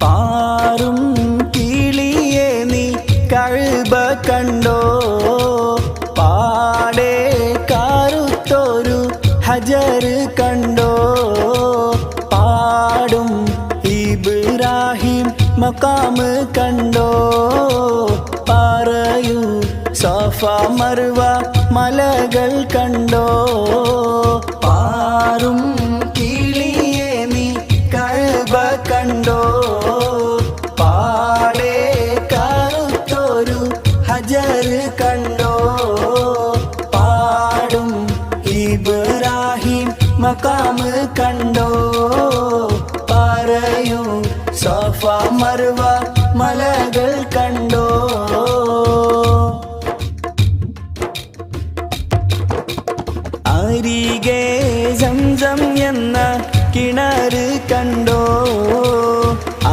പാറും കിളിയെ നീ കഅബ കണ്ടോ പാടെ കറുത്തൊരു ഹജർ കണ്ടോ പാടും ഇബ്രാഹിം മഖാം കണ്ടോ പറയൂ സഫ മർവ മലകൾ കണ്ടോ പാറും കിളിയെ നീ കഅബ കണ്ടോ പാടെ കറുത്തൊരു ഹജർ കണ്ടോ പാടും ഇബ്രാഹിം മഖാം കണ്ടോ പറയൂ സഫ മർവ മലകൾ